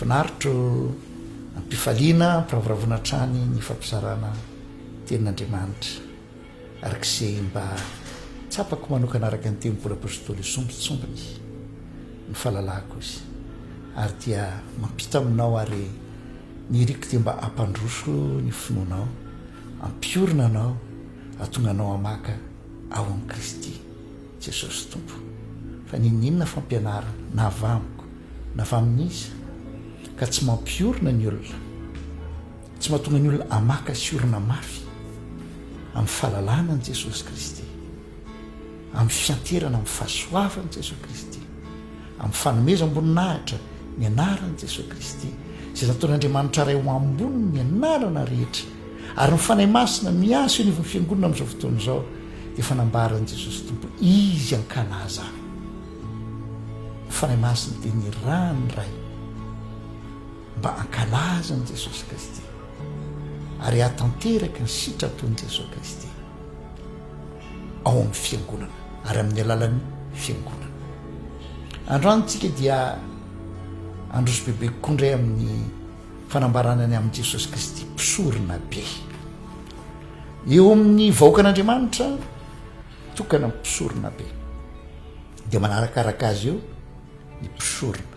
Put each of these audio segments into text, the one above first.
finarito ampifaliana piravoravona-trany ny fampizarana tenin'andriamanitra arak'izay mba tsapako manokana araka ny temboly apôstôly sombitsombiny ny fahalalako izy ary dia mampita aminao ary ny riko dia mba ampandroso ny finoanao ampiorina anao atonga anao amaka ao amin'i Kristy Jesosy tompo fa ninninona fampianarana na avamiko na avamin'izy ka tsy mampiorina ny olona tsy mahatonga ny olona amaka sy orina mafy amin'ny fahalalana ny Jesosy Kristy amin'ny fianterana amin'ny fahasoavany Jesosy Kristy amin'ny fanomezam-boninahitra ny anarany Jesosy Kristy izay nataon'Andriamanitra ray ho ambony ny anarana rehetra ary ny fanahy masina miaso io nivon'ny fiangonana amin'izao fotoana izao dia fanambarany Jesosy tompo izy ankalaza ny fanahy masina dia ny rany ray mba ankalaza ny Jesosy Kristy ary atanteraka ny sitrapony Jesosy Kristy ao amin'ny fiangonana ary amin'ny alalan'ny fiangonana. Androantsika dia androso bebe kokoa indray amin'ny fanambarana ny amin'i Jesosy Kristy mpisorona be eo amin'ny vahoakan'Andriamanitra tokana mpisorona be dia manarakaraka azy eo ny mpisorona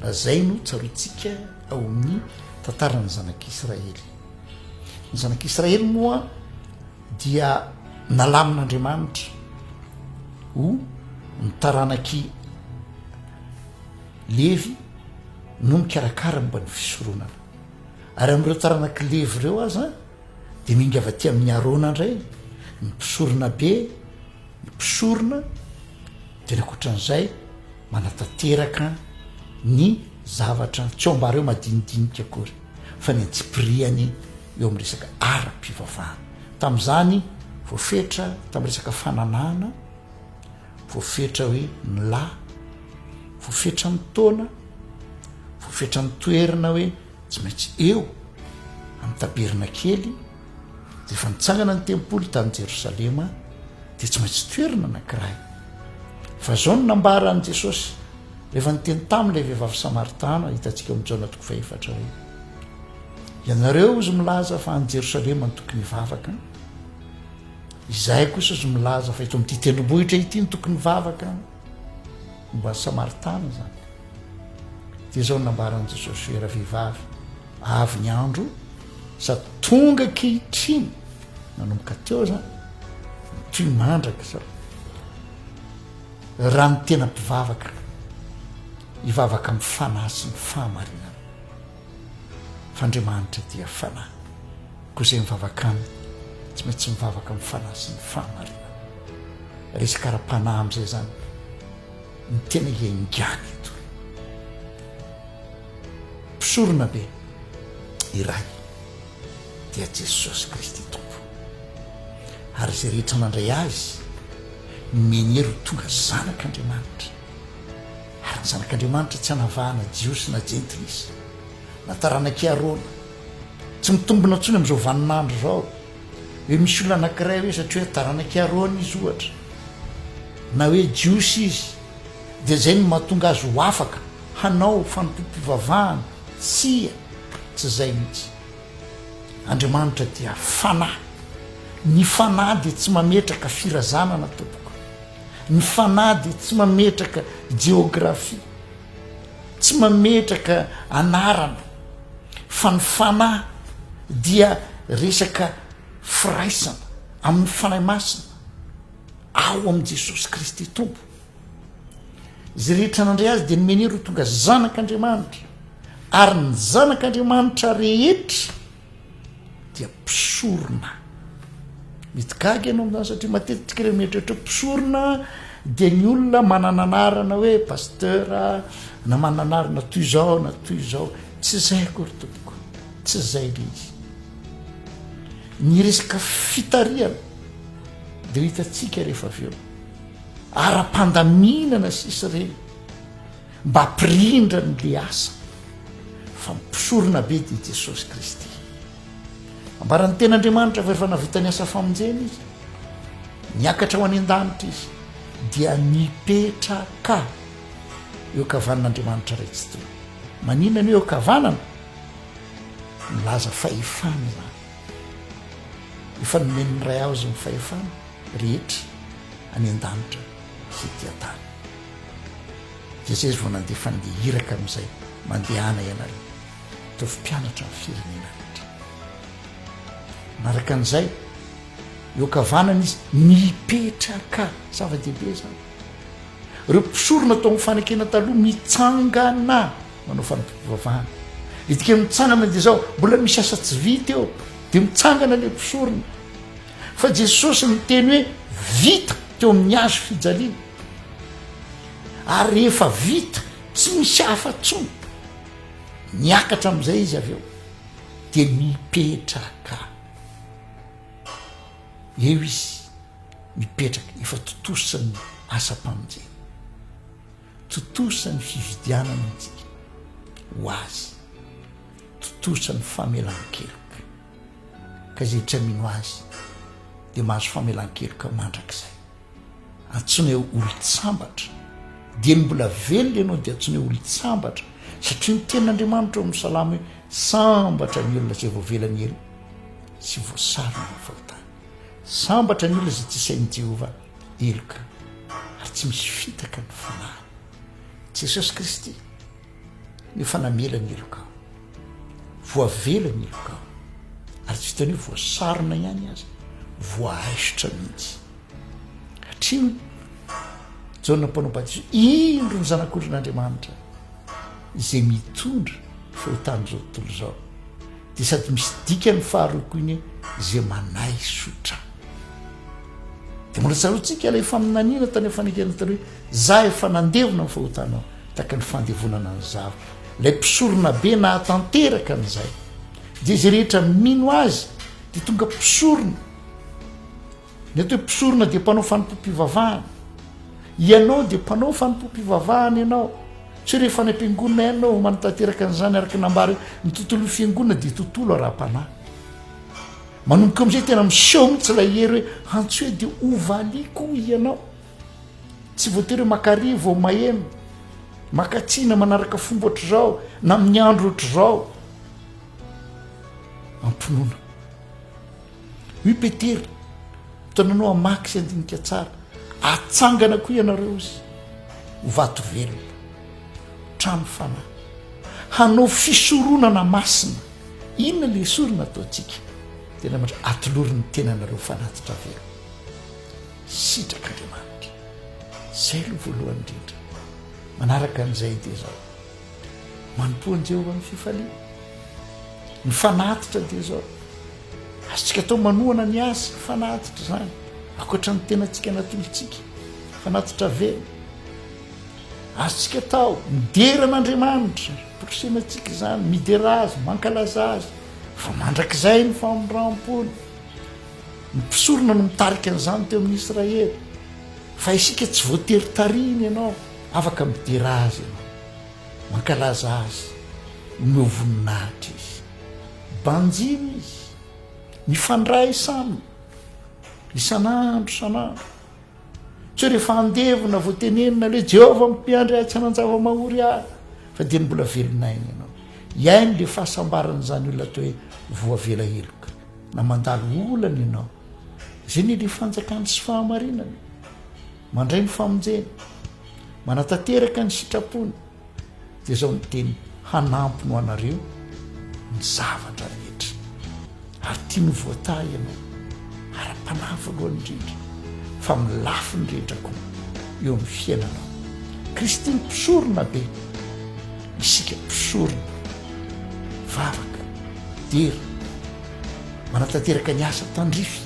raha zay no tsaroantsika ao amin'ny tantarany zanak'Israely. Ny zanak'Israely moa dia nalamin'Andriamanitra ho ny taranaky Levy no mikarakara mba ny fisoronana ary amin'ireo taranaky Levy ireo aza dia minga avy aty amin'ny Arona indray ny mpisorona be ny mpisorona dia ny ankoatran'izay manatanteraka ny zavatra tsy ao ambareo madinidinika akory fa ny antsipiriany eo amin'ny resaka ara-pivavahana tamin'izany voafetra tamin'ny resaka fananana voafetra hoe ny lahy voafetra ny taona voafetra ny toerana hoe tsy maintsy eo amin'ny taberina kely dia efa nitsangana ny tempoly tany Jerosalema dia tsy maintsy toerana anankiray fa zao no nambarany Jesosy rehefa nyteny tamin'ilay vehivavy Samaritana hitantsika amin'ny Jaona 4 hoe ianareo izy milaza fa any Jerosalema ny tokony hivavaka izahay kosa izy milaza fa eto amin'ity tendrombohitra ity ny tokony hivavaka mba Samaritana zany dia zao nambarany Jesosy hoe raha vehivavy avy ny andro sady tonga kehitriny nanomboka teo zany toy mandraka sa raha ny tena mpivavaka hivavaka amin'ny fanahy sy ny fahamarinana fa Andriamanitra dia fanahy koa izay mivavaka aminy tsy maintsy mivavaka amin'ny fanahy sy ny fahamarinana resaka ara-panahy amin'izay zany ny tena hiaingany eto mpisorona be iray dia Jesosy Kristy tompo ary izay rehetra mandray azy menery tonga zanak'Andriamanitra ary ny zanak'Andriamanitra tsy hanavahana jiosy na jentilisa na taranaky Arona tsy mitombona ntsony amin'izao vaninandro zao hoe misy olona anankiray hoe satria hoe taranaky Arona izy ohatra na hoe jiosy izy dia zay no mahatonga azy ho afaka hanao fanompoam-pivavahana tsia tsy zay mihitsy. Andriamanitra dia fanahy ny fanahy dia tsy mametraka firazanana tompoko ny fanahy dia tsy mametraka geografia tsy mametraka anarana fa ny fanahy dia resaka firaisana amin'ny fanahy masina ao amin'i Jesosy Kristy tompo izay rehetra nandray azy dia nymenery ho tonga zanak'Andriamanitra ary ny zanak'Andriamanitra rehetra dia mpisorona mety gaga ianao amin'izany satria matetika ireo mieritreritra mpisorona dia ny olona manananarana hoe pasteur na mananarana toy izao na toy izao tsy zay akory tompoko tsy zay le izy ny resaka fitariana dia hitantsika rehefa avy eo ara-pandaminana sisy reny mba hampirindra ny le asa fa mpisorona be dia Jesosy Kristy ambarany ten'Andriamanitra fa rehefa navita ny asa famonjena izy niakatra ho any an-danitra izy dia nipetraka eo kavan'Andriamanitra ray tsy toy maninany eo kavanana milaza fahefana zany efa nomen'ny ray azy ny fahefana rehetra any an-danitra sy diatany jesosy vao nandeha fandeha iraka amin'izay mandehana ianareo tovy mpianatra amin'ny firenena rehetra naraka an'izay eo kavanana izy mipetraka zava-dehibe zany ireo mpisorona tao amin'ny fanekena taloha mitsangana manao fanampivavahana itika mitsangana dia zao mbola misy asa tsy vita eo dia mitsangana le mpisorona fa jesosy miteny hoe vita teo amin'ny azo fijaliana ary rehefa vita tsy misy afa-tsony niakatra amin'izay izy avy eo dia mipetraka eo izy mipetraka efa totosany asa-pamonjena totosany fividianana antsika ho azy totosany famelan-keloka ka zay tra mino azy dia mahazo famelan-keloka mandrakizay antsony hoe olo-tsambatra dia ny mbola velona ianao dia antsony hoe olo-tsambatra satria ny tenin'Andriamanitra eo amin'ny salamo hoe sambatra ny olona izay voavelany elo sy voasarona ny fahotana sambatra ny olona izay tsy sain'i Jehovah eloka ary tsy misy fitaka ny fanahy Jesosy Kristy efa namela ny eloka voavela ny eloka ary tsy vitany hoe voasarona ihany azy voaaisotra mihitsy hatria Jaona mpanao batiso indro ny zanak'olon'Andriamanitra izay mitondra fahotana zao tontolo zao dia sady misy dikany faharoa koa iny izay manaisotra dia mbola tsaroantsika ilay faminaniana tany fanekena tany hoe za efa nandevona ny fahotanao taka ny fandevonana ny zava ilay mpisorona be nahatanteraka an'izay dia izay rehetra mino azy dia tonga mpisorona ny atao hoe mpisorona dia mpanao fanompom-pivavahana ianao dia mpanao fanompom-pivavahana ianao tsy hoe rehefa ny am-piangonana ianao manotanteraka an'izany araka nambary ny tontolo fiangonana dia tontolo ara-panahy manomboka amin'izay tena miseho mihitsy ilay hery hoe antso hoe dia ovaliko ianao tsy voatery hoe makary vao maheno makatsiana manaraka fomba ohatr'izao na amin'ny andro ohatr'izao ampinoana hoy Petera mtonanao amaky sy andinika tsara atsangana koa ianareo izy ho vato velona trano fanahy hanao fisoronana masina inona le sorona ataotsika tena matra atoloriny tenanareo fanatitra velo sitraka Andriamanitra zay lo voalohany indrindra manaraka an'izay dia zao manompoany Jehovah amin'ny fifaliana ny fanatitra dia zao azotsika atao manohana ny azy fanatitra zany akoatra ny tenantsika natolontsika fanatitra velo azotsika atao mideran'Andriamanitra porsenantsika zany midera azy mankalaza azy fa mandrakizay ny famoram-pony ny mpisorona no mitarika an'izany teo amin'ny Israely fa isika tsy voatery tariny ianao afaka midera azy ianao mankalaza azy meo voninahitra izy banjiny izy mifandray saminy isan'andro san'andro tsy hoe rehefa andevona voatenenina le Jehovah mpiandry ahy tsy hanan-java-mahory ahy fa dia ny mbola velonainy ianao iainy le fahasambaran'izany olona atao hoe voavela eloka na mandalo olana ianao zay ny le fanjakany sy fahamarinana mandray ny famonjena manatanteraka ny sitrapony dia zao ny teny hanampino anareo ny zavatra rehetra ary tia ny voatah ianao ara-panahy voalohany indrindra fa milafo ny rehetra koa eo amin'ny fiainanao Kristy mpisorona be isika mpisorona vavaka dera manatanteraka ny asa tandrify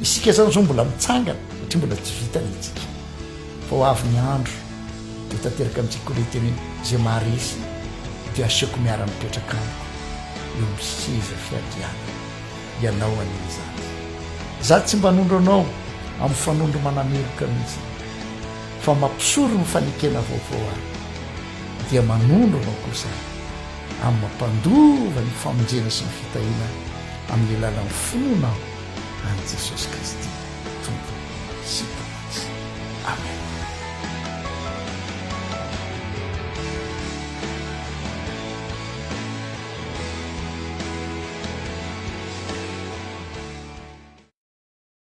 isika zany zao mbola mitsangana satria mbola tsy vitany itsika fa ho avy ny andro dia tanteraka amintsika koa le teny hoe zay maharesy dia aseko miara-mipetraka amiko eo miseza fiadiana ianao an'izany za tsy mba nondro anao amin'ny fanondro manameloka mihitsy fa mampisoro ny fanekena vaovao ahy dia manondro anao kosa amin'ny mampandova ny famonjena sy ny fitahiana amin'ny alalan'ny finoanao any Jesosy Kristy tompo sy mpamatsy amen.